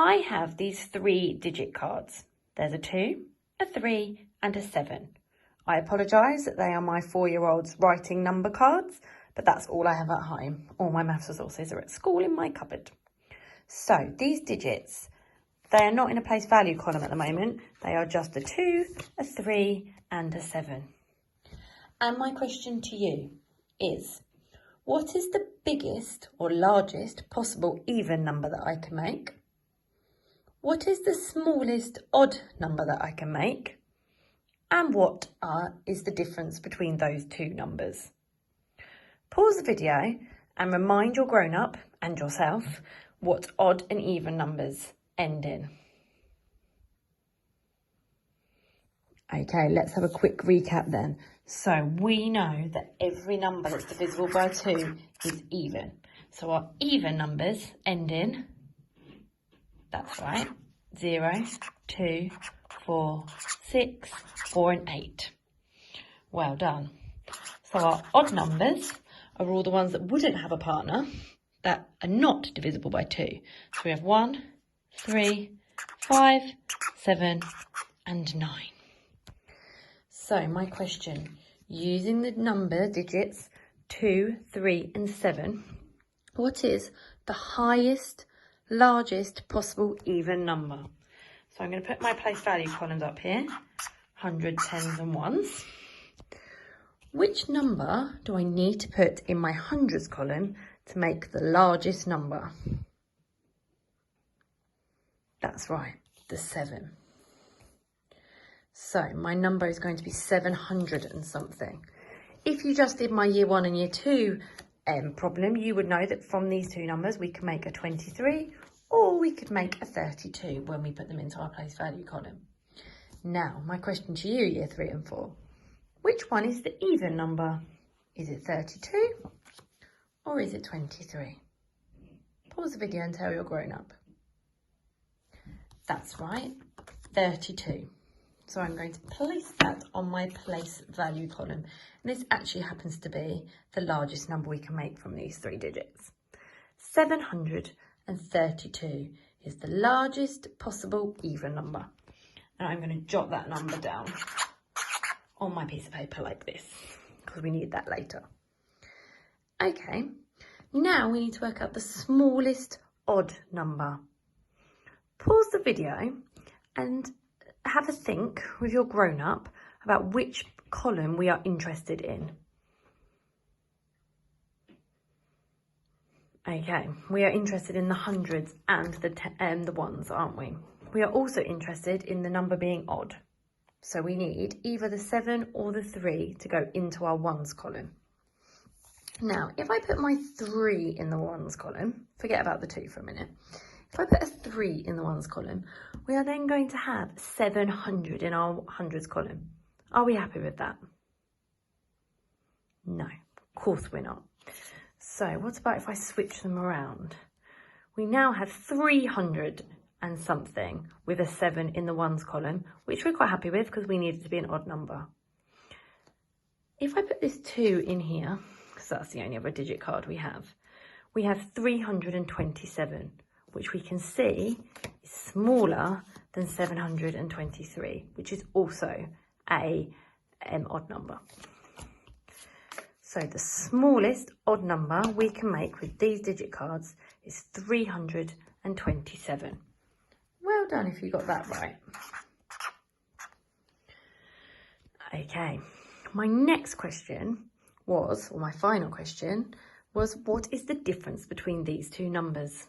I have these 3-digit cards. There's a 2, a 3 and a 7. I apologise that they are my 4-year-old's writing number cards, but that's all I have at home. All my maths resources are at school in my cupboard. So these digits, they are not in a place value column at the moment. They are just a 2, a 3 and a 7. And my question to you is, what is the biggest or largest possible even number that I can make? What is the smallest odd number that I can make? And what is the difference between those two numbers? Pause the video and remind your grown-up and yourself what odd and even numbers end in. Okay, let's have a quick recap then. So we know that every number that's divisible by 2 is even. So our even numbers end in, that's right, 0, 2, 4, 6, 4 and 8. Well done. So our odd numbers are all the ones that wouldn't have a partner, that are not divisible by 2. So we have 1, 3, 5, 7 and 9. So my question, using the number digits 2, 3 and 7, what is the highest, largest possible even number? So I'm going to put my place value columns up here, 100, 10s and 1s. Which number do I need to put in my hundreds column to make the largest number? That's right, the 7. So my number is going to be 700 and something. If you just did my year 1 and year 2 problem, you would know that from these two numbers we can make a 23 or we could make a 32 when we put them into our place value column. Now, my question to you, year 3 and 4, which one is the even number? Is it 32 or is it 23? Pause the video and tell your grown up. That's right, 32. So I'm going to place that on my place value column. And this actually happens to be the largest number we can make from these 3 digits. 732 is the largest possible even number. And I'm going to jot that number down on my piece of paper like this, because we need that later. Okay, now we need to work out the smallest odd number. Pause the video and have a think with your grown-up about which column we are interested in. Okay, we are interested in the hundreds and the ones, aren't we? We are also interested in the number being odd. So we need either the 7 or the 3 to go into our ones column. Now, if I put my 3 in the ones column, forget about the 2 for a minute. If I put a 3 in the ones column, we are then going to have 700 in our hundreds column. Are we happy with that? No, of course we're not. So what about if I switch them around? We now have 300 and something with a 7 in the ones column, which we're quite happy with because we need it to be an odd number. If I put this 2 in here, because that's the only other digit card we have 327, which we can see is smaller than 723, which is also a odd number. So the smallest odd number we can make with these digit cards is 327. Well done if you got that right. Okay, my next question was, or my final question was, what is the difference between these two numbers?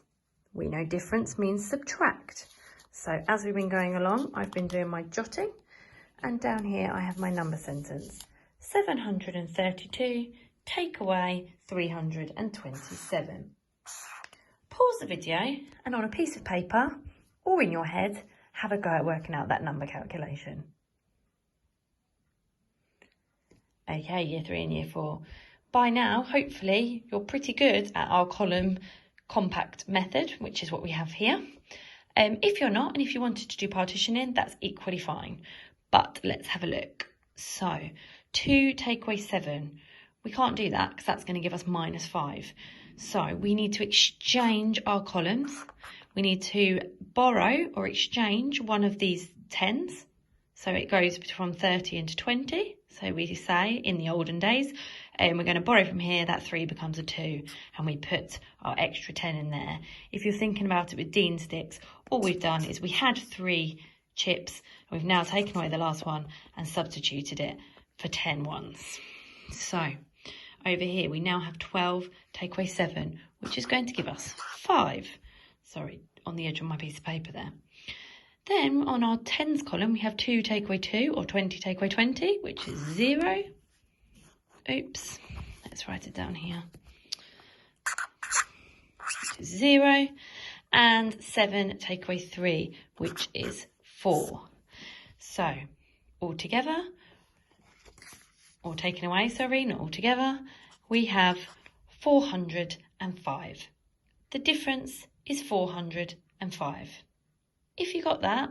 We know difference means subtract. So as we've been going along, I've been doing my jotting, and down here I have my number sentence. 732 take away 327. Pause the video and on a piece of paper or in your head, have a go at working out that number calculation. Okay, year 3 and year 4. By now, hopefully, you're pretty good at our column compact method, which is what we have here. If you're not, and if you wanted to do partitioning, that's equally fine. But let's have a look. So 2 take away 7. We can't do that because that's going to give us -5. So we need to exchange our columns. we need to borrow or exchange one of these 10s. So it goes from 30 into 20. So we say in the olden days, and we're going to borrow from here, that 3 becomes a 2, and we put our extra 10 in there. If you're thinking about it with Dean sticks, all we've done is we had 3 chips, and we've now taken away the last one and substituted it for 10 ones. So over here, we now have 12, take away 7, which is going to give us 5. Sorry, on the edge of my piece of paper there. Then on our 10s column, we have 2 take away 2, or 20 take away 20, which is 0. Oops, let's write it down here. Which is 0. And 7 take away 3, which is 4. So, all together, or taken away, sorry, not all together, we have 405. The difference is 405. If you got that,